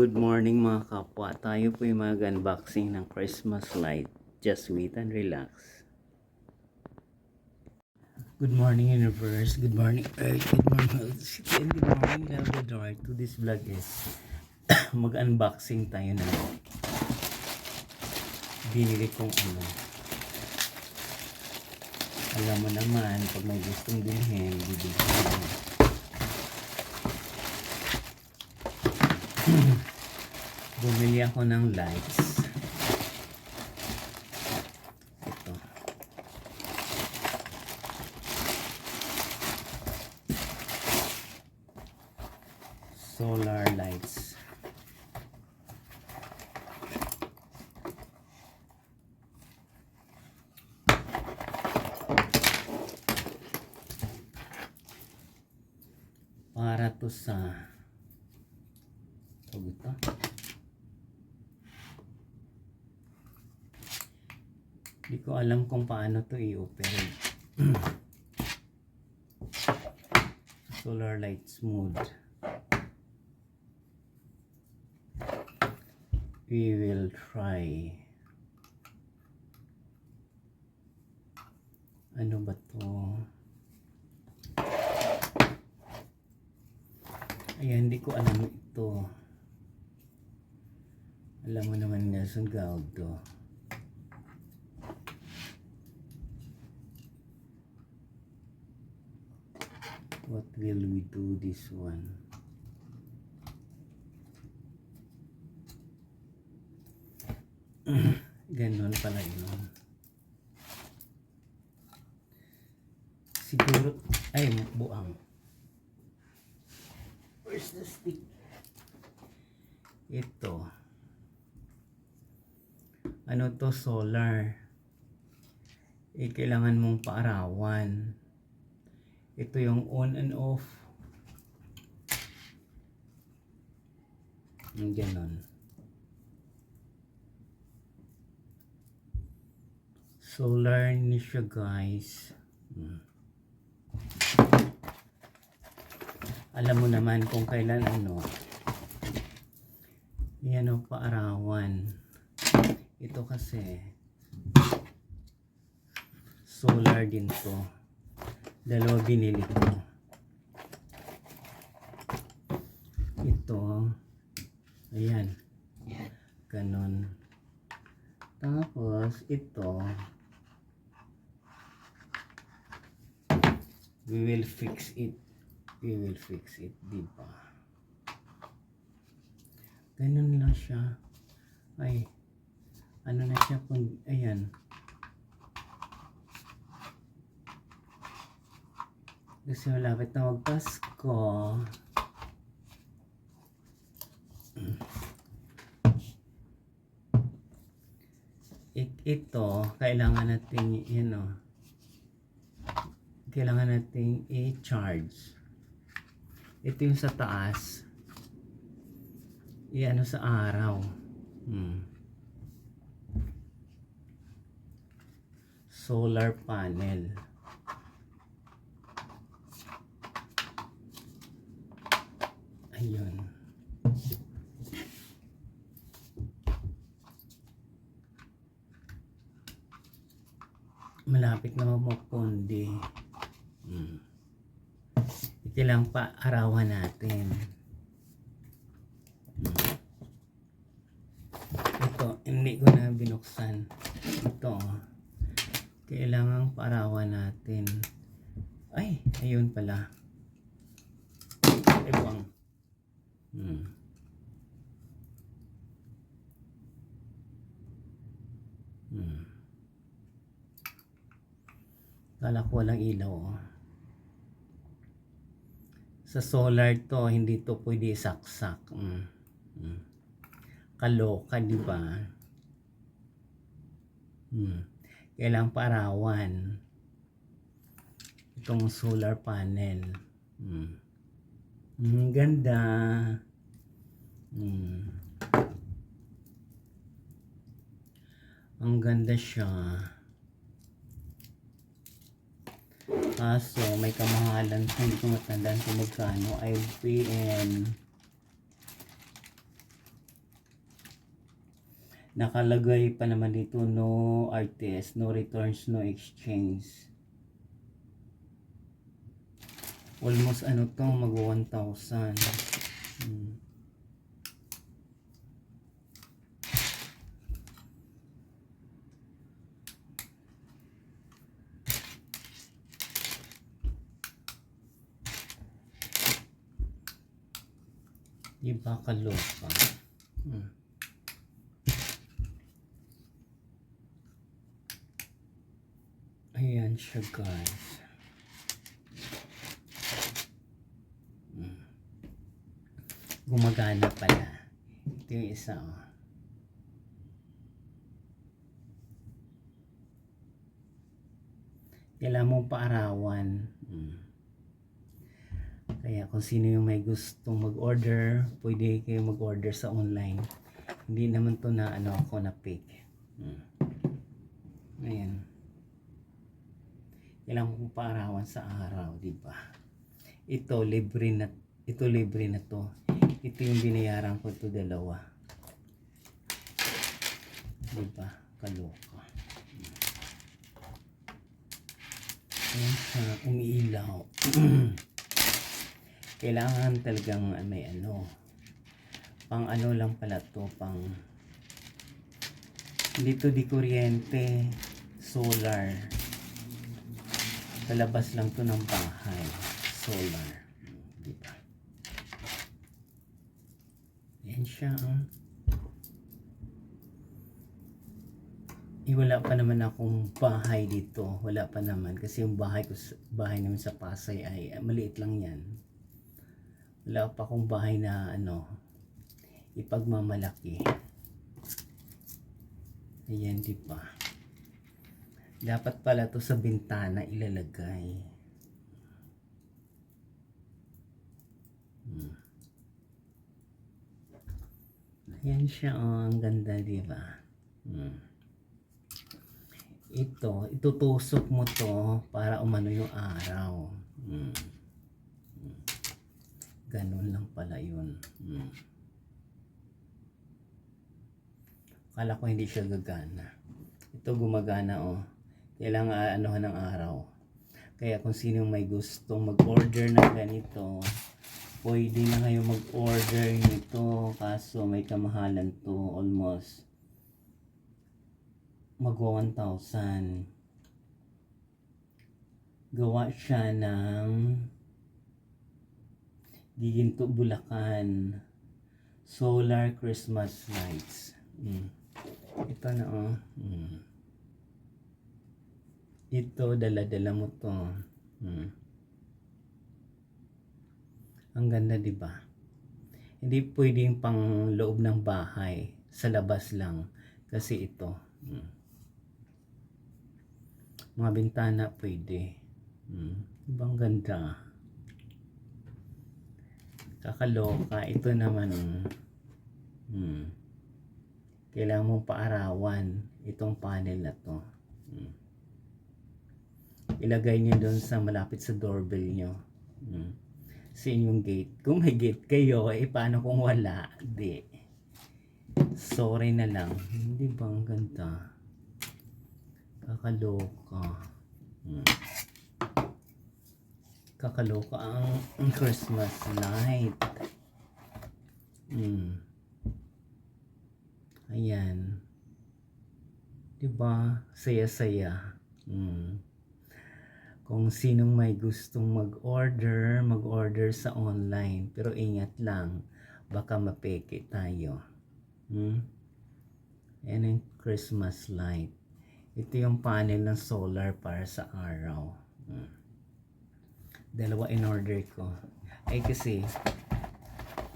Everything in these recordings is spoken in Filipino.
Good morning mga kapwa. Tayo po yung mag-unboxing ng Christmas light. Just wait and relax. Good morning universe. Good morning earth. Good morning city. And good morning Labrador. To this vlog is mag-unboxing tayo na binili kong ano. Alam mo naman pag may gustong bilhin, bibili ko. Bumili ako ng lights. Ito. Solar lights. Para to sa ito. Hindi ko alam kung paano to i-operate. Solar lights mode. We will try. Ano ba to? Ayan, hindi ko alam ito. Alam mo naman Nelson Galdo. What will we do this one? Ganon pala yun. Siguro, ay buang. Where's the stick? Ito. Ano to? Solar. Kailangan mong paarawan. Ito yung on and off. Yung ganon. Solar ni siya guys. Alam mo naman kung kailan ano. Yan o, paarawan. Ito kasi solar din to. Dalawa binili ko. Ito. Ayan. Ganon. Tapos ito. We will fix it. We will fix it. Diba? Ganon lang siya. Ay. Ano na siya kung, ayan. Kasi malapit na magpasko. Ito, kailangan natin, you know, kailangan natin i-charge. Ito yung sa taas. I-ano sa araw. Solar panel. Ayun. Malapit na mapundi. Ito lang pa arawan natin. Ito, hindi ko na binuksan. Ito. Kailangan paarawan natin. Ay, ayun pala. Ibang. Kala ko walang ilaw. Sa solar to, hindi to pwede saksak. Kaloka, di ba? Kailangang paarawan. Itong solar panel. Ganda. Ang ganda siya. Kaso may kamahalan, hindi ko matandaan kung magkano. IPN Nakalagay pa naman dito, no RTS, no returns, no exchange. Almost ano to, mag 1,000. Di ba kaloka? Ayan siya guys. Gumagana pala. Ito yung isa oh. Kailangan mong paarawan. Kaya kung sino yung may gustong mag-order, pwede kayo mag-order sa online. Hindi naman to na ano ako na fake. Ayan. Kailangan kong paarawan sa araw, di ba? Ito libre na to. Ito yung binayaran ko, to dalawa. Di ba? Kaloka. Ayan siya, umiilaw. Kailangan talagang may ano, pang ano lang pala to, pang hindi to di kuryente, solar. Sa labas lang to ng bahay, solar. Diba? Yan siya. Wala pa naman akong bahay dito. Wala pa naman. Kasi yung bahay naman sa Pasay ay maliit lang yan. Wala pa akong bahay na ano, ipagmamalaki. Ayan, diba? Dapat pala to sa bintana ilalagay. Ayan siya, oh, ang ganda, diba? Itutusok mo to para umano yung araw. Ganun lang pala yun. Akala ko hindi siya gagana. Ito gumagana oh. Kailangan anuhan ng araw. Kaya kung sino may gustong mag-order ng ganito, pwede na kayo mag-order nito. Kaso may kamahalan to, almost mag 1,000. Gawa siya ng Giginto, Bulacan. Solar Christmas lights. Ito na oh. Ito, dala-dala mo to. Ang ganda, diba? Hindi pwedeng pang loob ng bahay. Sa labas lang. Kasi ito. Mga bintana pwede. Ibang ganda. Kakaloka. Ito naman. Kailangan mong paarawan itong panel na to. Ilagay nyo doon sa malapit sa doorbell nyo. Sa inyong gate. Kung may gate kayo, paano kung wala? Di. Sorry na lang. Hindi ba ang ganda? Kakaloka. Kakaloka ang Christmas light. Ayan. Diba? Saya-saya. Kung sinong may gustong mag-order sa online. Pero ingat lang. Baka mapeke tayo. Ayan yung Christmas light. Ito yung panel ng solar para sa araw. Dalawa in order ko. Ay kasi,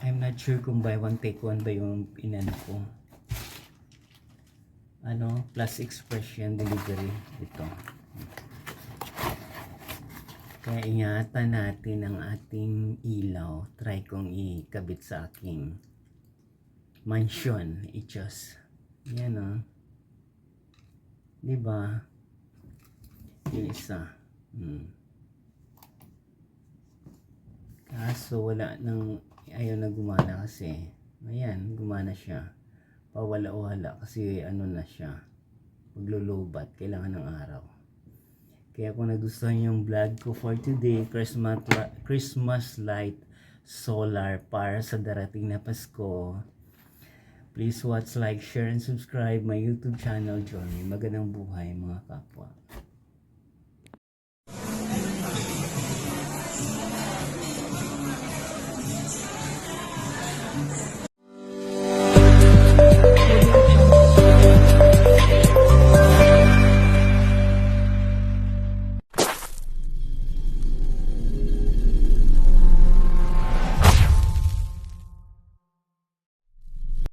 I'm not sure kung buy one take one ba yung inano ko. Ano, plus expression delivery. Ito. Kaya ingatan natin ang ating ilaw. Try kong ikabit sa aking mansion. Ichos. Yan o. Diba? Yung isa. Kaso wala nang ayaw na gumana kasi. Ayan, gumana siya. pawala-wala kasi ano na siya, maglulubat, kailangan ng araw. Kaya kung nagustuhan yung vlog ko for today, Christmas light solar para sa darating na Pasko, please watch, like, share, and subscribe my YouTube channel. Journey Magandang Buhay mga kapwa.